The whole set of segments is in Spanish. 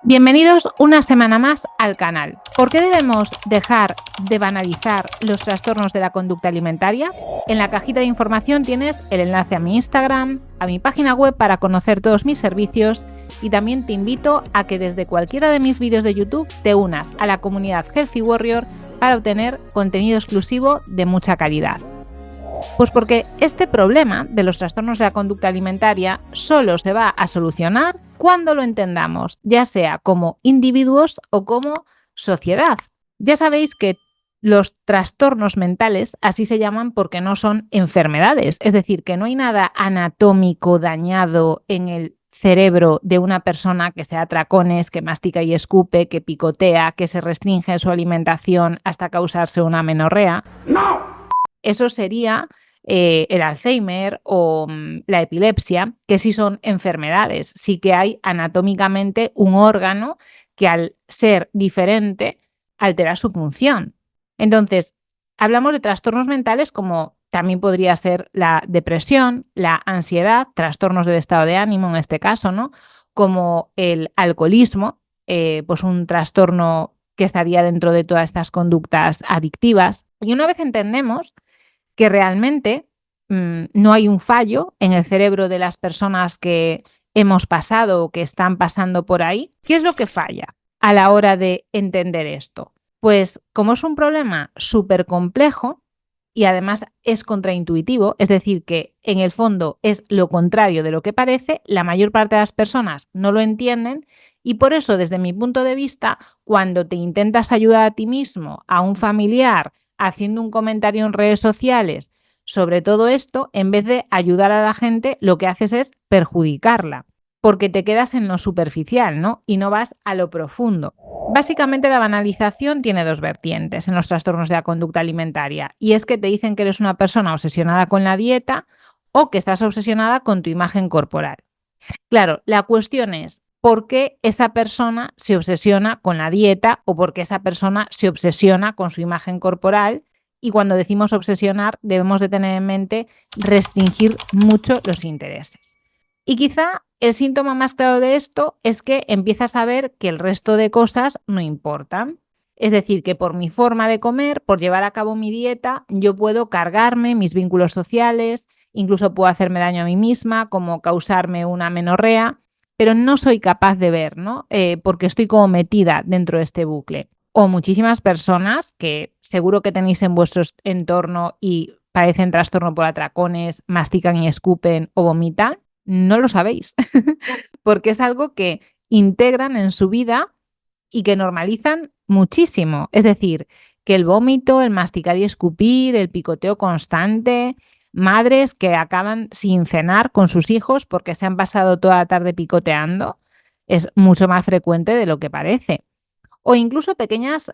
Bienvenidos una semana más al canal. ¿Por qué debemos dejar de banalizar los trastornos de la conducta alimentaria? En la cajita de información tienes el enlace a mi Instagram, a mi página web para conocer todos mis servicios y también te invito a que desde cualquiera de mis vídeos de YouTube te unas a la comunidad Healthy Warrior para obtener contenido exclusivo de mucha calidad. Pues porque este problema de los trastornos de la conducta alimentaria solo se va a solucionar cuando lo entendamos, ya sea como individuos o como sociedad. Ya sabéis que los trastornos mentales así se llaman porque no son enfermedades, es decir, que no hay nada anatómico dañado en el cerebro de una persona que sea atracones, que mastica y escupe, que picotea, que se restringe su alimentación hasta causarse una amenorrea. ¡No! Eso sería el Alzheimer o la epilepsia, que sí son enfermedades. Sí que hay anatómicamente un órgano que al ser diferente altera su función. Entonces, hablamos de trastornos mentales como también podría ser la depresión, la ansiedad, trastornos del estado de ánimo en este caso, ¿no? Como el alcoholismo, pues un trastorno que estaría dentro de todas estas conductas adictivas. Y una vez entendemos que realmente no hay un fallo en el cerebro de las personas que hemos pasado o que están pasando por ahí. ¿Qué es lo que falla a la hora de entender esto? Pues como es un problema súper complejo y además es contraintuitivo, es decir, que en el fondo es lo contrario de lo que parece, la mayor parte de las personas no lo entienden y por eso, desde mi punto de vista, cuando te intentas ayudar a ti mismo, a un familiar, haciendo un comentario en redes sociales sobre todo esto, en vez de ayudar a la gente, lo que haces es perjudicarla, porque te quedas en lo superficial, ¿no? Y no vas a lo profundo. Básicamente la banalización tiene dos vertientes en los trastornos de la conducta alimentaria, y es que te dicen que eres una persona obsesionada con la dieta o que estás obsesionada con tu imagen corporal. Claro, la cuestión es, ¿por qué esa persona se obsesiona con la dieta o por qué esa persona se obsesiona con su imagen corporal? Y cuando decimos obsesionar, debemos de tener en mente restringir mucho los intereses. Y quizá el síntoma más claro de esto es que empiezas a ver que el resto de cosas no importan. Es decir, que por mi forma de comer, por llevar a cabo mi dieta, yo puedo cargarme mis vínculos sociales, incluso puedo hacerme daño a mí misma, como causarme una amenorrea, pero no soy capaz de ver, ¿no? Porque estoy como metida dentro de este bucle. O muchísimas personas que seguro que tenéis en vuestro entorno y padecen trastorno por atracones, mastican y escupen o vomitan, no lo sabéis, porque es algo que integran en su vida y que normalizan muchísimo. Es decir, que el vómito, el masticar y escupir, el picoteo constante, madres que acaban sin cenar con sus hijos porque se han pasado toda la tarde picoteando, es mucho más frecuente de lo que parece. O incluso pequeñas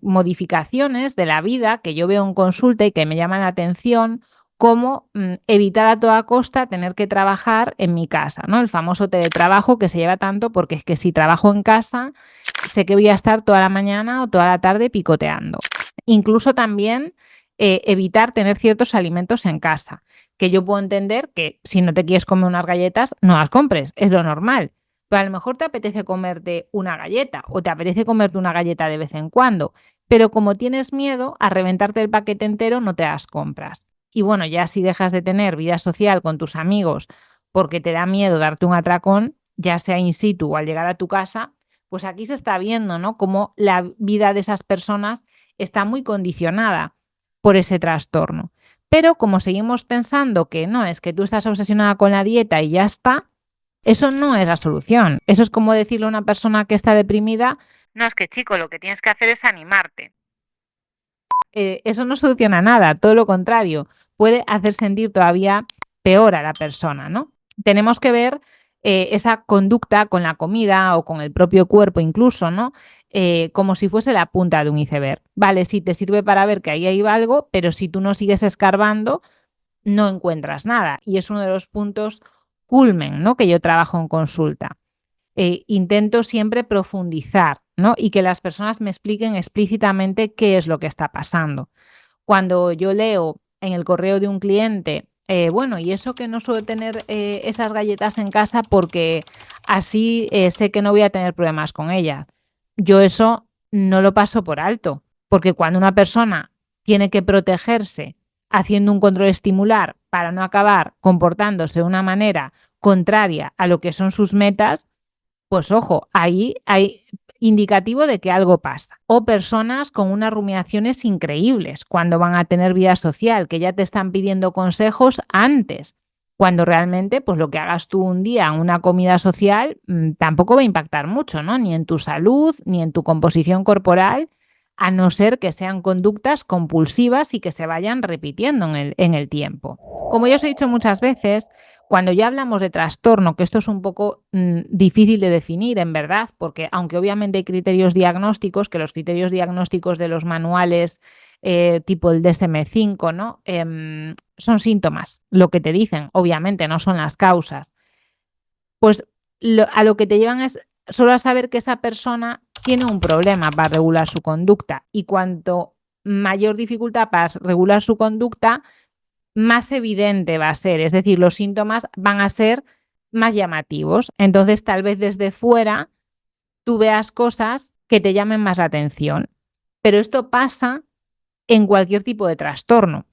modificaciones de la vida que yo veo en consulta y que me llaman la atención, como evitar a toda costa tener que trabajar en mi casa, ¿no? El famoso teletrabajo que se lleva tanto porque es que si trabajo en casa, sé que voy a estar toda la mañana o toda la tarde picoteando. Incluso también evitar tener ciertos alimentos en casa, que yo puedo entender que si no te quieres comer unas galletas, no las compres, es lo normal. Pero a lo mejor te apetece comerte una galleta o te apetece comerte una galleta de vez en cuando, pero como tienes miedo a reventarte el paquete entero, no te las compras. Y bueno, ya si dejas de tener vida social con tus amigos porque te da miedo darte un atracón, ya sea in situ o al llegar a tu casa, pues aquí se está viendo, ¿no? Cómo la vida de esas personas está muy condicionada por ese trastorno. Pero como seguimos pensando que no, es que tú estás obsesionada con la dieta y ya está, eso no es la solución. Eso es como decirle a una persona que está deprimida, no, es que chico, lo que tienes que hacer es animarte. Eso no soluciona nada, todo lo contrario, puede hacer sentir todavía peor a la persona, ¿no? Tenemos que ver esa conducta con la comida o con el propio cuerpo incluso, ¿no? Como si fuese la punta de un iceberg. Vale, sí te sirve para ver que ahí hay algo, pero si tú no sigues escarbando, no encuentras nada. Y es uno de los puntos culmen, ¿no? Que yo trabajo en consulta. Intento siempre profundizar, ¿no? Y que las personas me expliquen explícitamente qué es lo que está pasando. Cuando yo leo en el correo de un cliente bueno, y eso que no suelo tener esas galletas en casa porque así sé que no voy a tener problemas con ellas. Yo eso no lo paso por alto, porque cuando una persona tiene que protegerse haciendo un control estimular para no acabar comportándose de una manera contraria a lo que son sus metas, pues ojo, ahí hay indicativo de que algo pasa. O personas con unas rumiaciones increíbles cuando van a tener vida social, que ya te están pidiendo consejos antes, cuando realmente pues lo que hagas tú un día en una comida social tampoco va a impactar mucho, ¿no? Ni en tu salud, ni en tu composición corporal, a no ser que sean conductas compulsivas y que se vayan repitiendo en el tiempo. Como ya os he dicho muchas veces, cuando ya hablamos de trastorno, que esto es un poco difícil de definir, en verdad, porque aunque obviamente hay criterios diagnósticos, que los criterios diagnósticos de los manuales tipo el DSM-5, ¿no? Son síntomas, lo que te dicen, obviamente, no son las causas. Pues a lo que te llevan es solo a saber que esa persona tiene un problema para regular su conducta y cuanto mayor dificultad para regular su conducta, más evidente va a ser, es decir, los síntomas van a ser más llamativos. Entonces, tal vez desde fuera tú veas cosas que te llamen más la atención. Pero esto pasa en cualquier tipo de trastorno,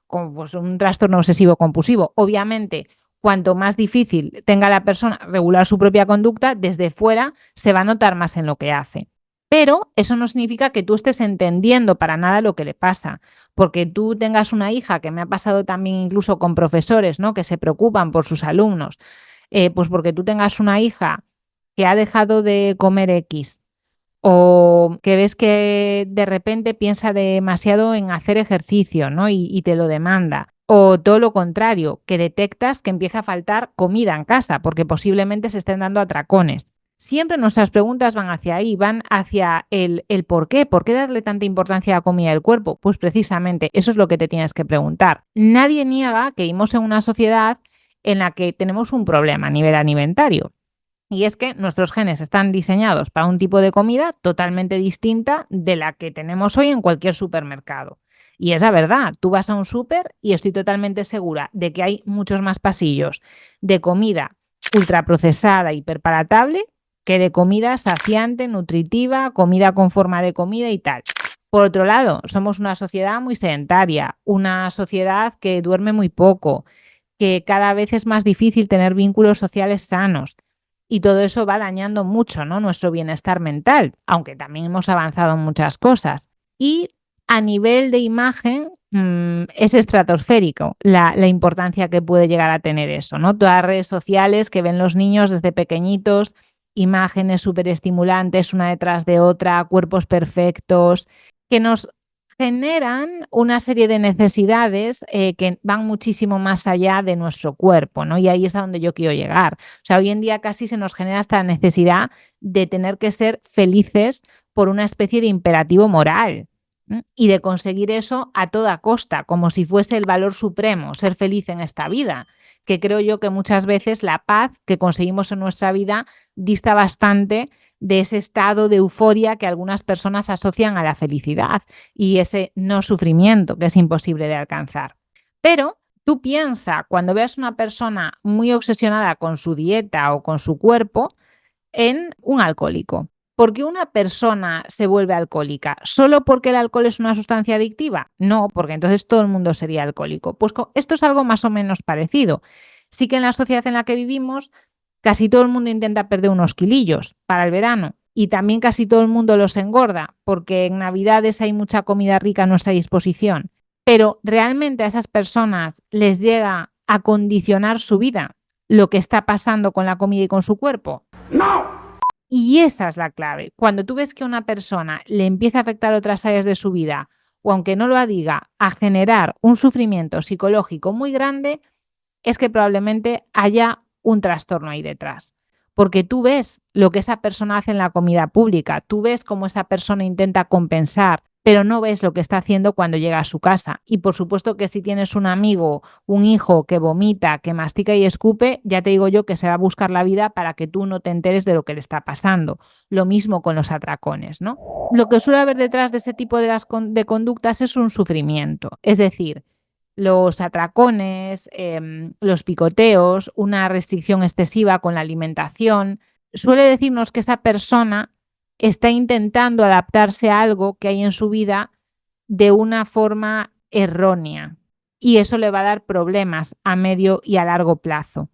como pues un trastorno obsesivo compulsivo. Obviamente, cuanto más difícil tenga la persona regular su propia conducta, desde fuera se va a notar más en lo que hace. Pero eso no significa que tú estés entendiendo para nada lo que le pasa, porque tú tengas una hija, que me ha pasado también incluso con profesores, ¿no? Que se preocupan por sus alumnos, pues porque tú tengas una hija que ha dejado de comer X o que ves que de repente piensa demasiado en hacer ejercicio, ¿no? Y te lo demanda. O todo lo contrario, que detectas que empieza a faltar comida en casa porque posiblemente se estén dando atracones. Siempre nuestras preguntas van hacia ahí, van hacia el por qué. ¿Por qué darle tanta importancia a la comida del cuerpo? Pues precisamente eso es lo que te tienes que preguntar. Nadie niega que vivimos en una sociedad en la que tenemos un problema a nivel alimentario. Y es que nuestros genes están diseñados para un tipo de comida totalmente distinta de la que tenemos hoy en cualquier supermercado. Y es la verdad, tú vas a un súper y estoy totalmente segura de que hay muchos más pasillos de comida ultraprocesada, hiperpalatable, que de comida saciante, nutritiva, comida con forma de comida y tal. Por otro lado, somos una sociedad muy sedentaria, una sociedad que duerme muy poco, que cada vez es más difícil tener vínculos sociales sanos. Y todo eso va dañando mucho, ¿no? Nuestro bienestar mental, aunque también hemos avanzado en muchas cosas. Y a nivel de imagen es estratosférico la importancia que puede llegar a tener eso, ¿no? Todas las redes sociales que ven los niños desde pequeñitos, imágenes súper estimulantes una detrás de otra, cuerpos perfectos, que nos generan una serie de necesidades que van muchísimo más allá de nuestro cuerpo, ¿no? Y ahí es a donde yo quiero llegar. O sea, hoy en día casi se nos genera esta necesidad de tener que ser felices por una especie de imperativo moral y de conseguir eso a toda costa, como si fuese el valor supremo, ser feliz en esta vida, que creo yo que muchas veces la paz que conseguimos en nuestra vida dista bastante de ese estado de euforia que algunas personas asocian a la felicidad y ese no sufrimiento que es imposible de alcanzar. Pero tú piensa, cuando veas una persona muy obsesionada con su dieta o con su cuerpo, en un alcohólico. ¿Por qué una persona se vuelve alcohólica? ¿Solo porque el alcohol es una sustancia adictiva? No, porque entonces todo el mundo sería alcohólico. Pues esto es algo más o menos parecido. Sí que en la sociedad en la que vivimos, casi todo el mundo intenta perder unos kilillos para el verano y también casi todo el mundo los engorda porque en Navidades hay mucha comida rica a nuestra disposición. Pero ¿realmente a esas personas les llega a condicionar su vida lo que está pasando con la comida y con su cuerpo? ¡No! Y esa es la clave. Cuando tú ves que a una persona le empieza a afectar otras áreas de su vida, o aunque no lo diga, a generar un sufrimiento psicológico muy grande, es que probablemente haya un trastorno ahí detrás. Porque tú ves lo que esa persona hace en la comida pública, tú ves cómo esa persona intenta compensar, pero no ves lo que está haciendo cuando llega a su casa. Y por supuesto que si tienes un amigo, un hijo que vomita, que mastica y escupe, ya te digo yo que se va a buscar la vida para que tú no te enteres de lo que le está pasando. Lo mismo con los atracones, ¿no? Lo que suele haber detrás de ese tipo de conductas es un sufrimiento. Es decir, los atracones, los picoteos, una restricción excesiva con la alimentación, suele decirnos que esa persona está intentando adaptarse a algo que hay en su vida de una forma errónea y eso le va a dar problemas a medio y a largo plazo.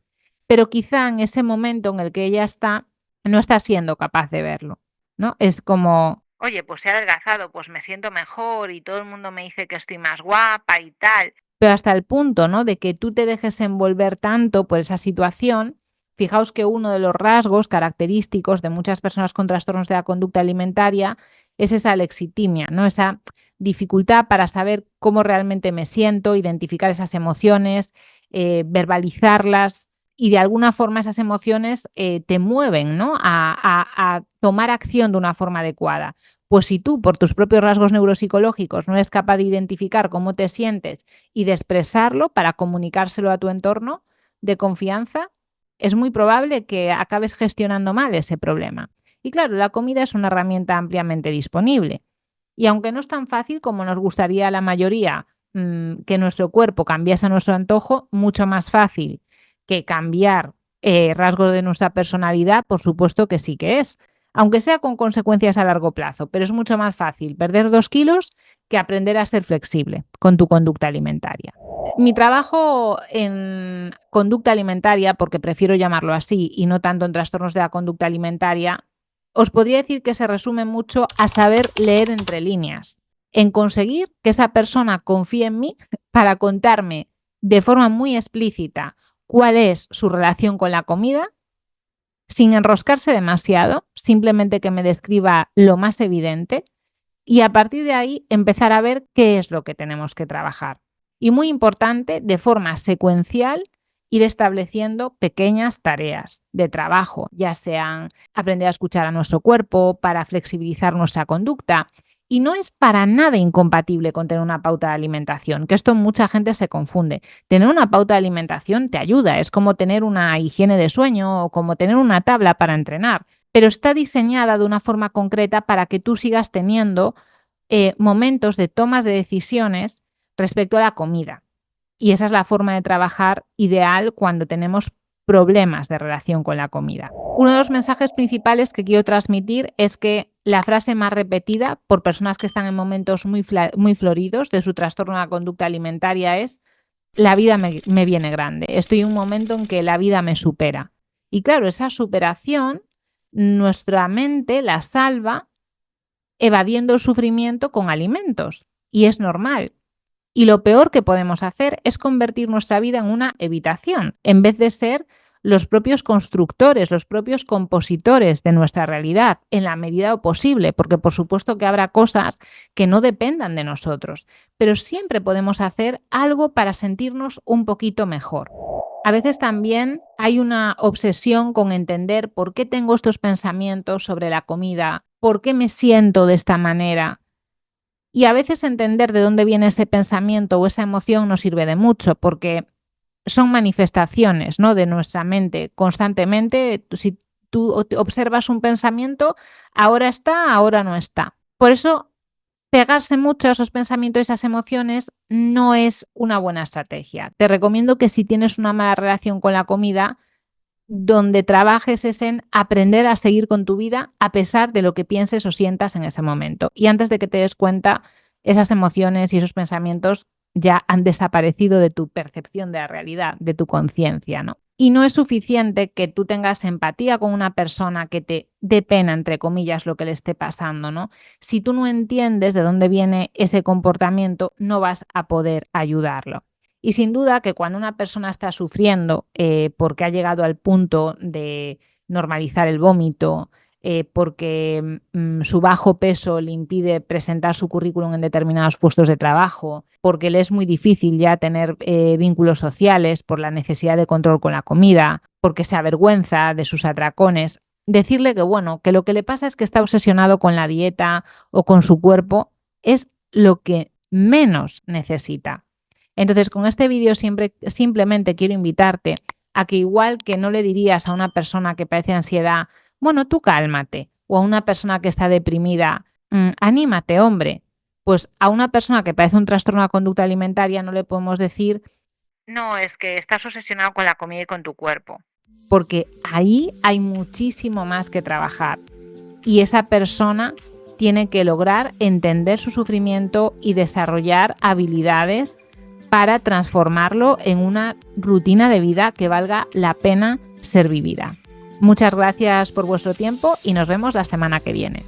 Pero quizá en ese momento en el que ella está, no está siendo capaz de verlo, ¿no? Es como, oye, pues he adelgazado, pues me siento mejor y todo el mundo me dice que estoy más guapa y tal. Pero hasta el punto, ¿no?, de que tú te dejes envolver tanto por esa situación. Fijaos que uno de los rasgos característicos de muchas personas con trastornos de la conducta alimentaria es esa alexitimia, ¿no? Esa dificultad para saber cómo realmente me siento, identificar esas emociones, verbalizarlas y de alguna forma esas emociones te mueven, ¿no?, a tomar acción de una forma adecuada. Pues si tú, por tus propios rasgos neuropsicológicos, no eres capaz de identificar cómo te sientes y de expresarlo para comunicárselo a tu entorno de confianza, es muy probable que acabes gestionando mal ese problema. Y claro, la comida es una herramienta ampliamente disponible. Y aunque no es tan fácil como nos gustaría a la mayoría que nuestro cuerpo cambiase a nuestro antojo, mucho más fácil que cambiar rasgos de nuestra personalidad, por supuesto que sí que es. Aunque sea con consecuencias a largo plazo, pero es mucho más fácil perder 2 kilos que aprender a ser flexible con tu conducta alimentaria. Mi trabajo en conducta alimentaria, porque prefiero llamarlo así y no tanto en trastornos de la conducta alimentaria, os podría decir que se resume mucho a saber leer entre líneas, en conseguir que esa persona confíe en mí para contarme de forma muy explícita cuál es su relación con la comida, sin enroscarse demasiado, simplemente que me describa lo más evidente y a partir de ahí empezar a ver qué es lo que tenemos que trabajar. Y muy importante, de forma secuencial, ir estableciendo pequeñas tareas de trabajo, ya sean aprender a escuchar a nuestro cuerpo para flexibilizar nuestra conducta. Y no es para nada incompatible con tener una pauta de alimentación, que esto mucha gente se confunde. Tener una pauta de alimentación te ayuda, es como tener una higiene de sueño o como tener una tabla para entrenar, pero está diseñada de una forma concreta para que tú sigas teniendo momentos de tomas de decisiones respecto a la comida. Y esa es la forma de trabajar ideal cuando tenemos problemas de relación con la comida. Uno de los mensajes principales que quiero transmitir es que la frase más repetida por personas que están en momentos muy floridos de su trastorno de la conducta alimentaria es: la vida me viene grande, estoy en un momento en que la vida me supera. Y claro, esa superación, nuestra mente la salva evadiendo el sufrimiento con alimentos. Y es normal. Y lo peor que podemos hacer es convertir nuestra vida en una evitación, en vez de ser los propios constructores, los propios compositores de nuestra realidad, en la medida lo posible, porque por supuesto que habrá cosas que no dependan de nosotros, pero siempre podemos hacer algo para sentirnos un poquito mejor. A veces también hay una obsesión con entender por qué tengo estos pensamientos sobre la comida, por qué me siento de esta manera. Y a veces entender de dónde viene ese pensamiento o esa emoción nos sirve de mucho, porque son manifestaciones, ¿no?, de nuestra mente constantemente. Si tú observas un pensamiento, ahora está, ahora no está. Por eso, pegarse mucho a esos pensamientos y esas emociones no es una buena estrategia. Te recomiendo que si tienes una mala relación con la comida, donde trabajes es en aprender a seguir con tu vida a pesar de lo que pienses o sientas en ese momento. Y antes de que te des cuenta, esas emociones y esos pensamientos ya han desaparecido de tu percepción de la realidad, de tu conciencia, ¿no? Y no es suficiente que tú tengas empatía con una persona que te dé pena, entre comillas, lo que le esté pasando, ¿no? Si tú no entiendes de dónde viene ese comportamiento, no vas a poder ayudarlo. Y sin duda que cuando una persona está sufriendo porque ha llegado al punto de normalizar el vómito, porque su bajo peso le impide presentar su currículum en determinados puestos de trabajo, porque le es muy difícil ya tener vínculos sociales por la necesidad de control con la comida, porque se avergüenza de sus atracones, decirle que bueno, que lo que le pasa es que está obsesionado con la dieta o con su cuerpo es lo que menos necesita. Entonces, con este vídeo simplemente quiero invitarte a que, igual que no le dirías a una persona que padece ansiedad, bueno, tú cálmate, o a una persona que está deprimida, anímate, hombre, Pues a una persona que padece un trastorno de la conducta alimentaria no le podemos decir, no, es que estás obsesionado con la comida y con tu cuerpo, porque ahí hay muchísimo más que trabajar y esa persona tiene que lograr entender su sufrimiento y desarrollar habilidades para transformarlo en una rutina de vida que valga la pena ser vivida. Muchas gracias por vuestro tiempo y nos vemos la semana que viene.